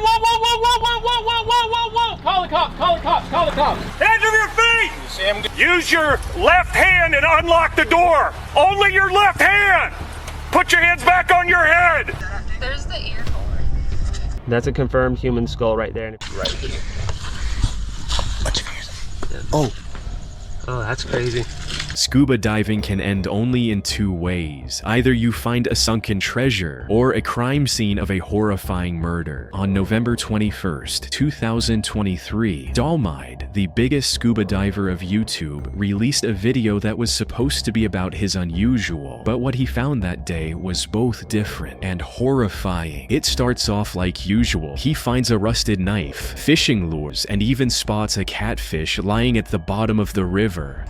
whoa, whoa, whoa, whoa, whoa, whoa, whoa, whoa, whoa, whoa! Call the cops, call the cops, call the cops! Hands on your feet! Use your left hand and unlock the door. Only your left hand. Put your hands back on your head. There's the ear hole. That's a confirmed human skull right there. Right here. Bunch of fingers. Oh, that's crazy. Scuba diving can end only in two ways. Either you find a sunken treasure, or a crime scene of a horrifying murder. On November 21st, 2023, Dolmide, the biggest scuba diver of YouTube, released a video that was supposed to be about his unusual, but what he found that day was both different and horrifying. It starts off like usual. He finds a rusted knife, fishing lures, and even spots a catfish lying at the bottom of the river.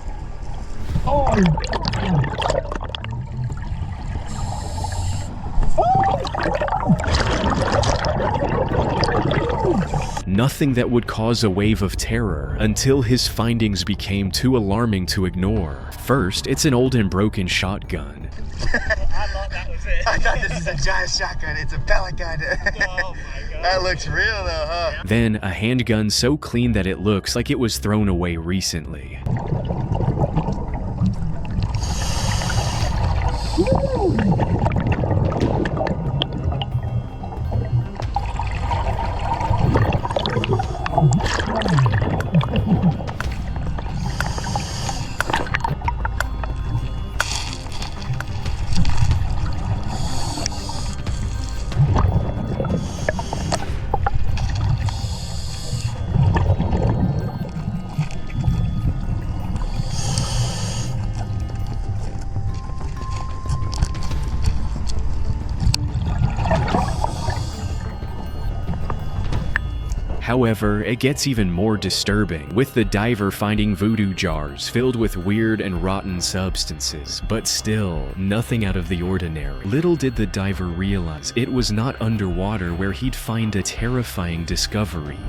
Nothing that would cause a wave of terror until his findings became too alarming to ignore. First, it's an old and broken shotgun. I thought that was it. I thought this is a giant shotgun. It's a pellet gun. Oh my god. That looks real though, huh? Then, a handgun so clean that it looks like it was thrown away recently. However, it gets even more disturbing, with the diver finding voodoo jars filled with weird and rotten substances, but still, nothing out of the ordinary. Little did the diver realize it was not underwater where he'd find a terrifying discovery.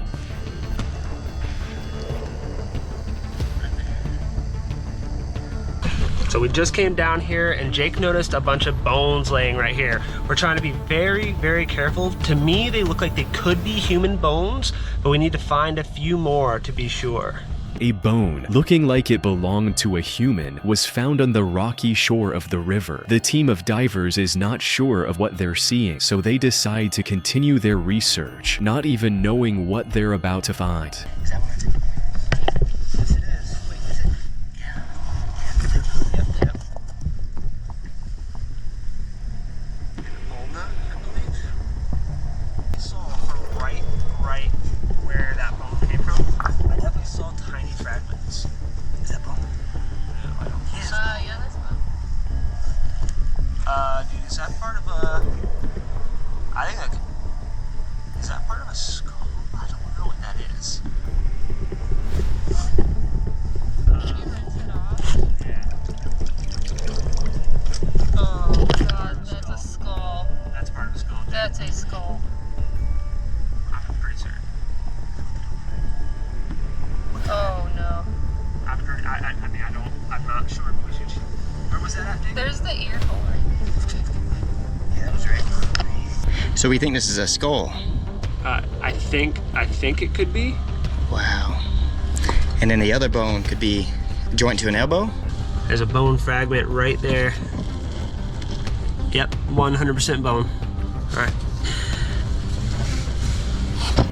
So we just came down here and Jake noticed a bunch of bones laying right here. We're trying to be very, very careful. To me, they look like they could be human bones, but we need to find a few more to be sure. A bone, looking like it belonged to a human, was found on the rocky shore of the river. The team of divers is not sure of what they're seeing, so they decide to continue their research, not even knowing what they're about to find. Is that what it's? Yes, it is. Wait, is it? Yeah. Yep. Ulna, I believe. I saw her right where that bone came from. I definitely saw tiny fragments. Is that bone? No, I don't think so. Yeah, that's bone. Dude, is that part of a? I think that. Is that part of a skull? I don't know what that is. Should we rinse it off? Yeah. Oh god, that's a skull. That's part of a skull. That's a skull. I'm pretty certain. Oh no. I've heard. I mean, I'm not sure. But we should. Where was that at, Jake? There's the ear hole. Yeah, that was right. So we think this is a skull. I think it could be. Wow. And then the other bone could be joint to an elbow. There's a bone fragment right there. Yep, 100% bone. All right.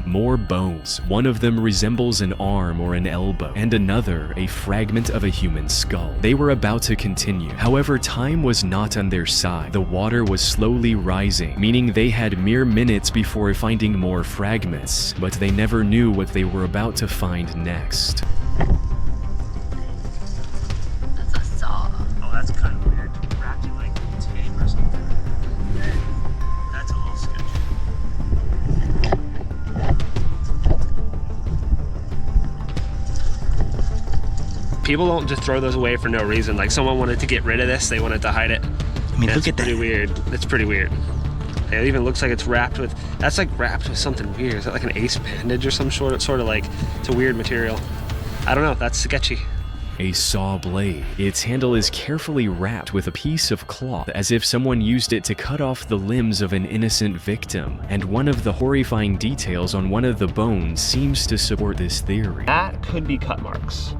More bones. One of them resembles an arm or an elbow, and another a fragment of a human skull. They were about to continue. However, time was not on their side. The water was slowly rising, meaning they had mere minutes before finding more fragments, but they never knew what they were about to find next. That's a saw. Oh, that's kind of weird. Wrapped in like tape or something. That's a little sketchy. People don't just throw those away for no reason. Like someone wanted to get rid of this, they wanted to hide it. I mean, That's look at pretty that. weird. That's pretty weird. It even looks like it's wrapped with, that's like wrapped with something weird. Is that like an ace bandage or some sort of like, it's a weird material. I don't know, that's sketchy. A saw blade. Its handle is carefully wrapped with a piece of cloth as if someone used it to cut off the limbs of an innocent victim, and one of the horrifying details on one of the bones seems to support this theory. That could be cut marks.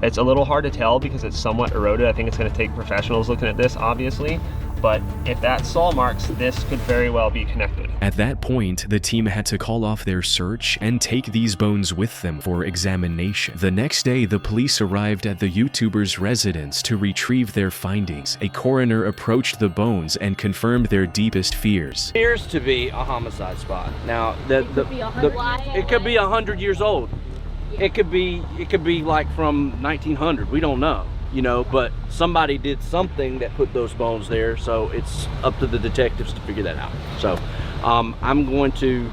It's a little hard to tell because it's somewhat eroded. I think it's going to take professionals looking at this, obviously. But if that's saw marks, this could very well be connected. At that point, the team had to call off their search and take these bones with them for examination. The next day, the police arrived at the YouTuber's residence to retrieve their findings. A coroner approached the bones and confirmed their deepest fears. Appears to be a homicide spot. Now, it could be 100 years old. It could be like from 1900. We don't know. You know, but somebody did something that put those bones there, so it's up to the detectives to figure that out. So I'm going to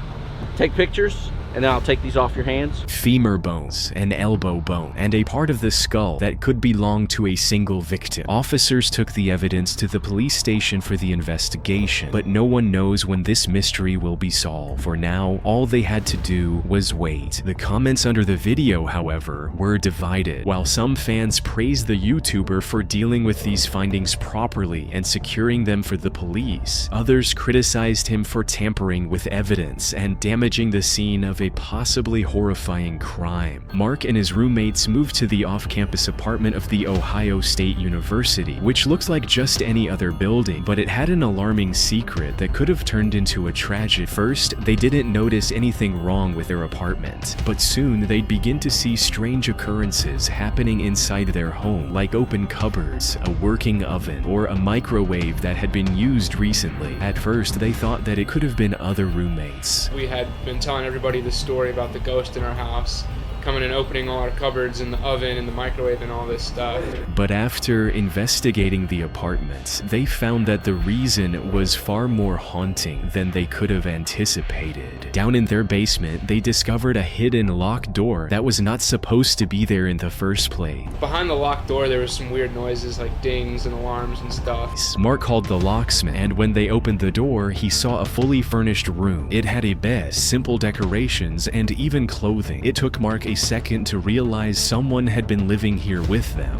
take pictures and then I'll take these off your hands. Femur bones, an elbow bone, and a part of the skull that could belong to a single victim. Officers took the evidence to the police station for the investigation, but no one knows when this mystery will be solved. For now, all they had to do was wait. The comments under the video, however, were divided. While some fans praised the YouTuber for dealing with these findings properly and securing them for the police, others criticized him for tampering with evidence and damaging the scene of a possibly horrifying crime. Mark and his roommates moved to the off-campus apartment of the Ohio State University, which looked like just any other building, but it had an alarming secret that could have turned into a tragedy. First, they didn't notice anything wrong with their apartment, but soon they'd begin to see strange occurrences happening inside their home, like open cupboards, a working oven, or a microwave that had been used recently. At first, they thought that it could have been other roommates. We had been telling everybody the story about the ghost in our house coming and opening all our cupboards and the oven and the microwave and all this stuff. But after investigating the apartment, they found that the reason was far more haunting than they could have anticipated. Down in their basement, they discovered a hidden locked door that was not supposed to be there in the first place. Behind the locked door there was some weird noises like dings and alarms and stuff. Mark called the locksmith, and when they opened the door, he saw a fully furnished room. It had a bed, simple decorations, and even clothing. It took Mark a second to realize someone had been living here with them.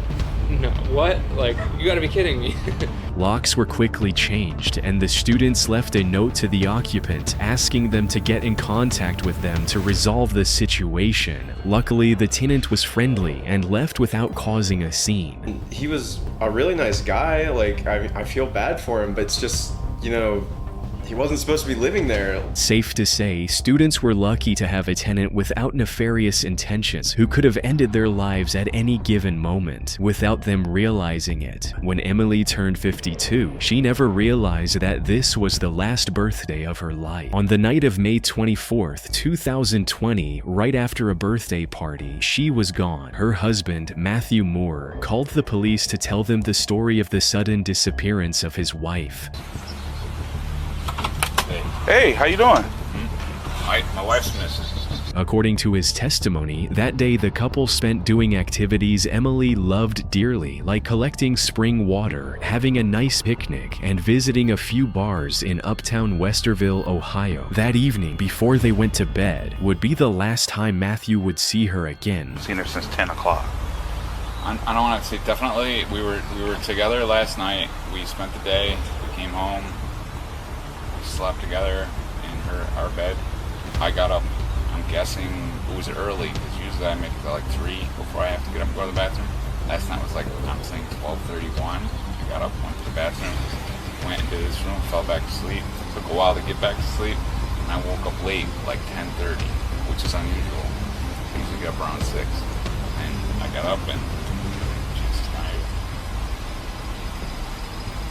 No, what? Like, you gotta be kidding me. Locks were quickly changed, and the students left a note to the occupant asking them to get in contact with them to resolve the situation. Luckily, the tenant was friendly and left without causing a scene. He was a really nice guy. Like, I feel bad for him, but it's just, you know, he wasn't supposed to be living there. Safe to say, students were lucky to have a tenant without nefarious intentions who could have ended their lives at any given moment without them realizing it. When Emily turned 52, she never realized that this was the last birthday of her life. On the night of May 24th, 2020, right after a birthday party, she was gone. Her husband, Matthew Moore, called the police to tell them the story of the sudden disappearance of his wife. Hey, how you doing? My wife's missing. According to his testimony, that day the couple spent doing activities Emily loved dearly, like collecting spring water, having a nice picnic, and visiting a few bars in uptown Westerville, Ohio. That evening, before they went to bed, would be the last time Matthew would see her again. I've seen her since 10 o'clock. I don't want to say definitely. We were together last night. We spent the day. We came home. Slept together in our bed. I got up, I'm guessing it was early, because usually I make it to like 3 before I have to get up and go to the bathroom. Last night was like, I'm saying 12:31. I got up, went to the bathroom, went into this room, fell back to sleep. Took a while to get back to sleep, and I woke up late, like 10:30, which is unusual. I usually get up around 6. And I got up and she's not here.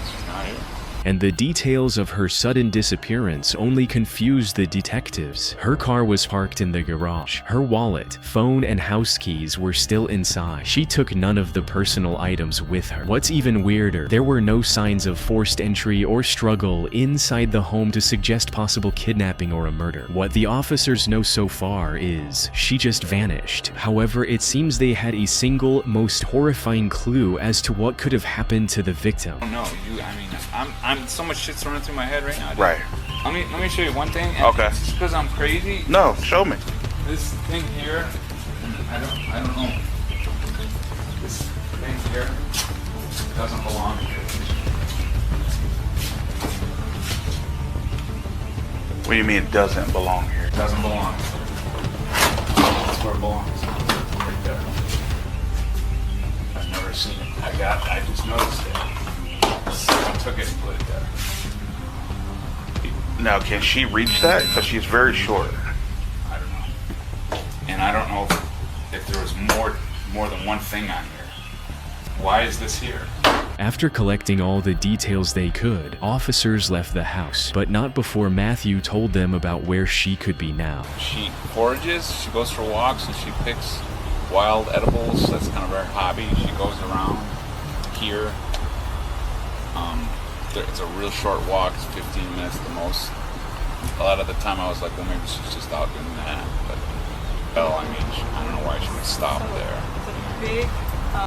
She's not here. And the details of her sudden disappearance only confused the detectives. Her car was parked in the garage. Her wallet, phone, and house keys were still inside. She took none of the personal items with her. What's even weirder, there were no signs of forced entry or struggle inside the home to suggest possible kidnapping or a murder. What the officers know so far is she just vanished. However, it seems they had a single, most horrifying clue as to what could have happened to the victim. I don't know. I'm so much shit's running through my head right now. Dude. Right. Let me show you one thing. Okay. Just because I'm crazy. No, show me. This thing here, I don't know. everything here doesn't belong here. What do you mean it doesn't belong here? It doesn't belong. That's where it belongs. Right there. I've never seen it. I just noticed it. Someone took it and put it there. Now, can she reach that? Because she's very short. I don't know. And I don't know if there was more than one thing on here. Why is this here? After collecting all the details they could, officers left the house, but not before Matthew told them about where she could be now. She forages, she goes for walks, and she picks wild edibles. That's kind of her hobby. She goes around here. It's a real short walk. It's 15 minutes the most. A lot of the time I was like, well, maybe she's just out doing that. But, well, I mean, I don't know why she would stop there.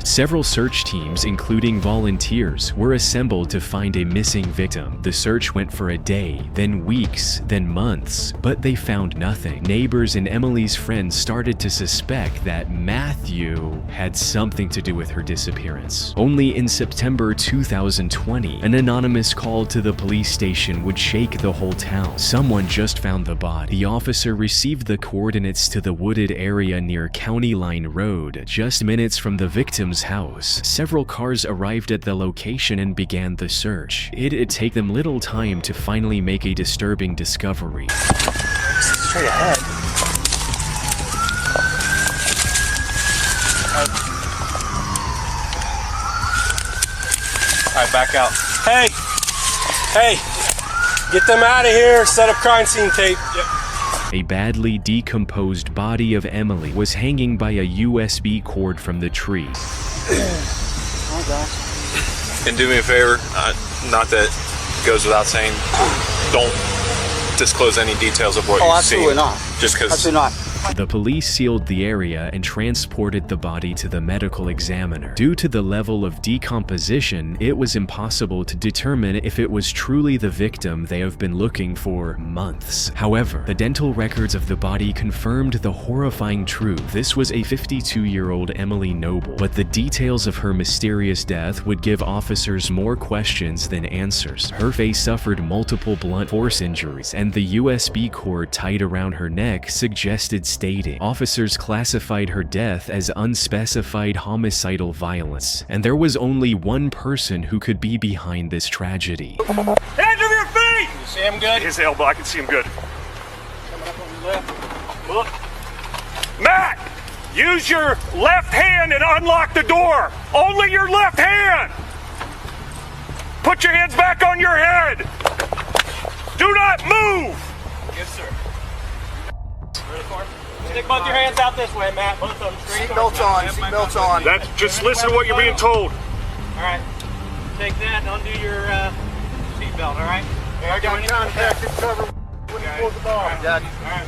Several search teams, including volunteers, were assembled to find a missing victim. The search went for a day, then weeks, then months, but they found nothing. Neighbors and Emily's friends started to suspect that Matthew had something to do with her disappearance. Only in September 2020, an anonymous call to the police station would shake the whole town. Someone just found the body. The officer received the coordinates to the wooded area near County Line Road, just minutes from the victim's house. Several cars arrived at the location and began the search. It'd take them little time to finally make a disturbing discovery. Straight ahead. All right, back out. Hey! Hey! Get them out of here. Set up crime scene tape. Yep. A badly decomposed body of Emily was hanging by a USB cord from the tree. Oh gosh. And do me a favor, not that goes without saying, don't disclose any details of what you've seen. Oh, absolutely not. Just because. Absolutely not. The police sealed the area and transported the body to the medical examiner. Due to the level of decomposition, it was impossible to determine if it was truly the victim they have been looking for months. However, the dental records of the body confirmed the horrifying truth. This was a 52-year-old Emily Noble, but the details of her mysterious death would give officers more questions than answers. Her face suffered multiple blunt force injuries, and the USB cord tied around her neck suggested stating. Officers classified her death as unspecified homicidal violence, and there was only one person who could be behind this tragedy. Hands over your feet! You see him good? His elbow, I can see him good. Coming up on your left. Look. Matt, use your left hand and unlock the door. Only your left hand. Put your hands back on your head. Do not move. Yes, sir. Stick both your hands out this way, Matt. Both of them straight. Seatbelts on. Seatbelts on. That's just listen to what you're being told. All right. Take that and undo your seatbelt. All right. Yeah, I got contact and cover when you pull the ball. All right.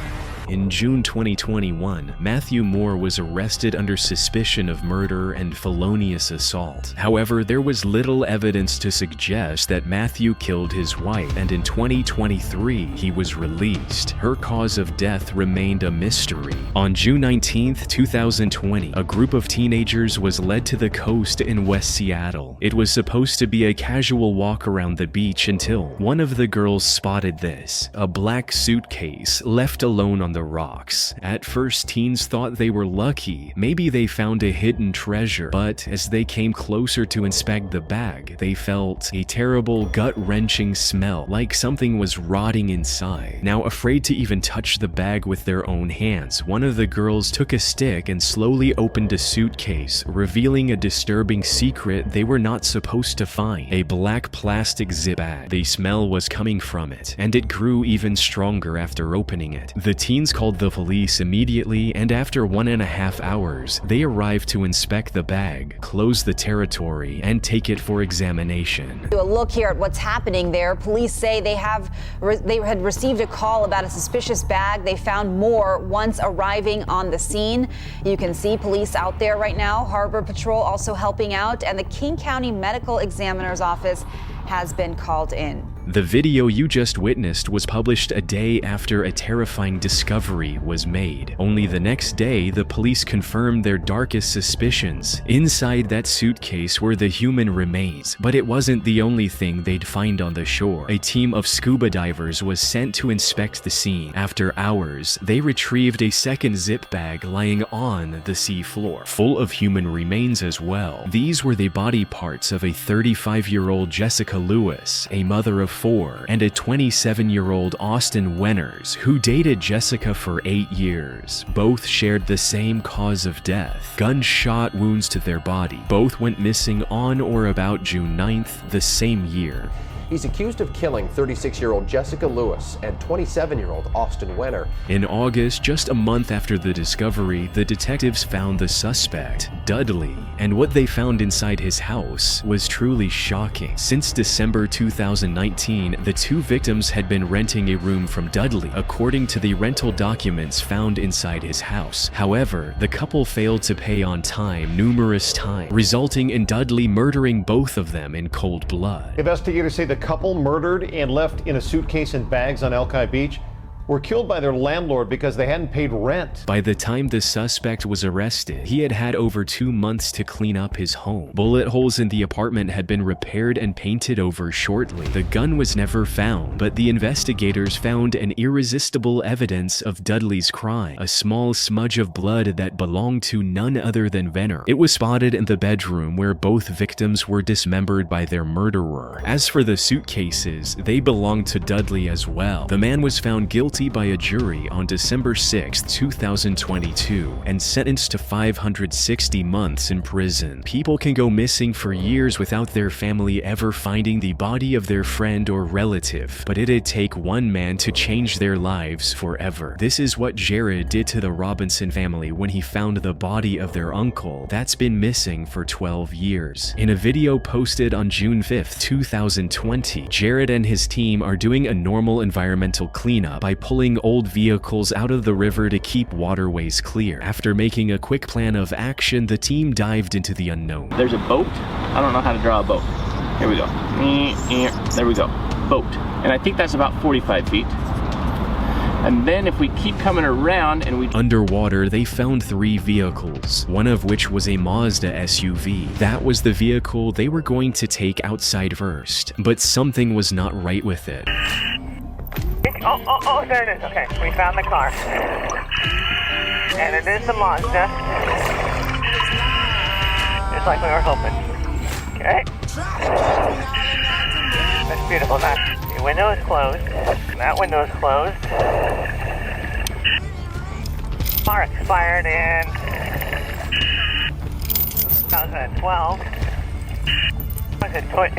In June 2021, Matthew Moore was arrested under suspicion of murder and felonious assault. However, there was little evidence to suggest that Matthew killed his wife, and in 2023, he was released. Her cause of death remained a mystery. On June 19, 2020, a group of teenagers was led to the coast in West Seattle. It was supposed to be a casual walk around the beach until one of the girls spotted this: a black suitcase left alone on the rocks. At first, teens thought they were lucky. Maybe they found a hidden treasure, but as they came closer to inspect the bag, they felt a terrible, gut-wrenching smell, like something was rotting inside. Now, afraid to even touch the bag with their own hands, one of the girls took a stick and slowly opened a suitcase, revealing a disturbing secret they were not supposed to find: a black plastic zip bag. The smell was coming from it, and it grew even stronger after opening it. The teens called the police immediately, and after 1.5 hours, they arrived to inspect the bag, close the territory, and take it for examination. A look here at what's happening there. Police say they had received a call about a suspicious bag. They found more once arriving on the scene. You can see police out there right now, Harbor Patrol also helping out, and the King County Medical Examiner's Office has been called in. The video you just witnessed was published a day after a terrifying discovery was made. Only the next day, the police confirmed their darkest suspicions. Inside that suitcase were the human remains, but it wasn't the only thing they'd find on the shore. A team of scuba divers was sent to inspect the scene. After hours, they retrieved a second zip bag lying on the sea floor, full of human remains as well. These were the body parts of a 35-year-old Jessica Lewis, a mother of 4, and a 27-year-old Austin Wenners, who dated Jessica for 8 years. Both shared the same cause of death, gunshot wounds to their body. Both went missing on or about June 9th the same year. He's accused of killing 36-year-old Jessica Lewis and 27-year-old Austin Wenner. In August, just a month after the discovery, the detectives found the suspect, Dudley, and what they found inside his house was truly shocking. Since December 2019, the two victims had been renting a room from Dudley, according to the rental documents found inside his house. However, the couple failed to pay on time numerous times, resulting in Dudley murdering both of them in cold blood. Investigators say the couple murdered and left in a suitcase and bags on Alki Beach were killed by their landlord because they hadn't paid rent. By the time the suspect was arrested, he had had over 2 months to clean up his home. Bullet holes in the apartment had been repaired and painted over shortly. The gun was never found, but the investigators found an irresistible evidence of Dudley's crime, a small smudge of blood that belonged to none other than Venner. It was spotted in the bedroom where both victims were dismembered by their murderer. As for the suitcases, they belonged to Dudley as well. The man was found guilty by a jury on December 6, 2022, and sentenced to 560 months in prison. People can go missing for years without their family ever finding the body of their friend or relative, but it'd take one man to change their lives forever. This is what Jared did to the Robinson family when he found the body of their uncle that's been missing for 12 years. In a video posted on June 5, 2020, Jared and his team are doing a normal environmental cleanup by pulling old vehicles out of the river to keep waterways clear. After making a quick plan of action, the team dived into the unknown. There's a boat. I don't know how to draw a boat. Here we go. There we go. Boat. And I think that's about 45 feet. And then if we keep coming around and we... Underwater, they found 3 vehicles, one of which was a Mazda SUV. That was the vehicle they were going to take outside first, but something was not right with it. Oh, there it is. Okay, we found the car. And it is the Mazda. Just like we were hoping. Okay. That's beautiful. Now, your window is closed. That window is closed. Car expired in 2012. Is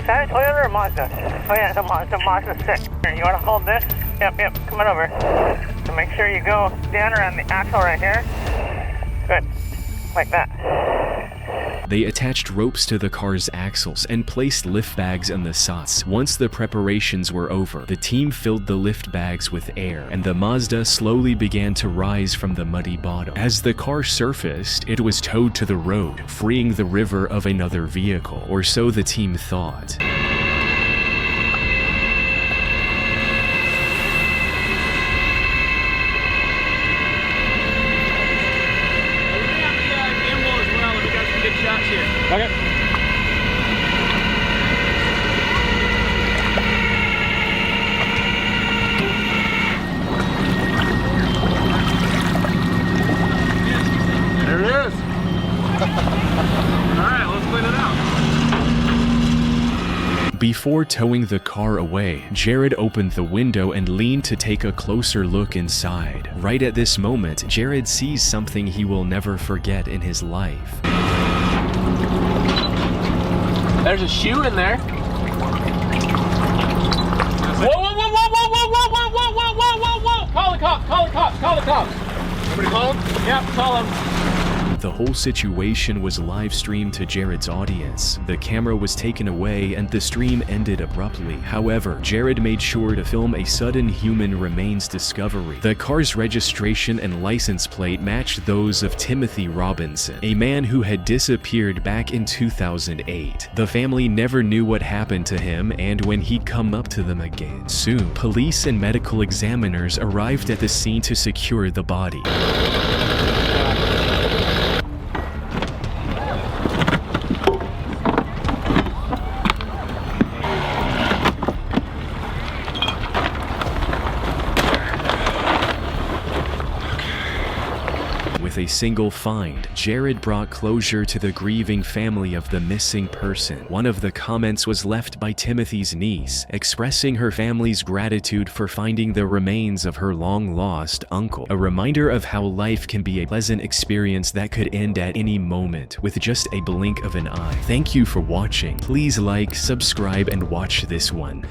that a Toyota or a Mazda? Oh yeah, it's a Mazda 6. Here, you want to hold this? Yep, come on over. So make sure you go down around the axle right here. Good, like that. They attached ropes to the car's axles and placed lift bags on the sides. Once the preparations were over, the team filled the lift bags with air, and the Mazda slowly began to rise from the muddy bottom. As the car surfaced, it was towed to the road, freeing the river of another vehicle, or so the team thought. Okay. There it is. All right, let's clean it out. Before towing the car away, Jared opened the window and leaned to take a closer look inside. Right at this moment, Jared sees something he will never forget in his life. There's a shoe in there. Whoa! Call the cops. Somebody call him? Yep, call him. the whole situation was live streamed to Jared's audience. The camera was taken away and the stream ended abruptly. However, Jared made sure to film a sudden human remains discovery. The car's registration and license plate matched those of Timothy Robinson, a man who had disappeared back in 2008. The family never knew what happened to him and when he'd come up to them again. Soon, police and medical examiners arrived at the scene to secure the body. With a single find, Jared brought closure to the grieving family of the missing person. One of the comments was left by Timothy's niece, expressing her family's gratitude for finding the remains of her long-lost uncle. A reminder of how life can be a pleasant experience that could end at any moment, with just a blink of an eye. Thank you for watching. Please like, subscribe, and watch this one.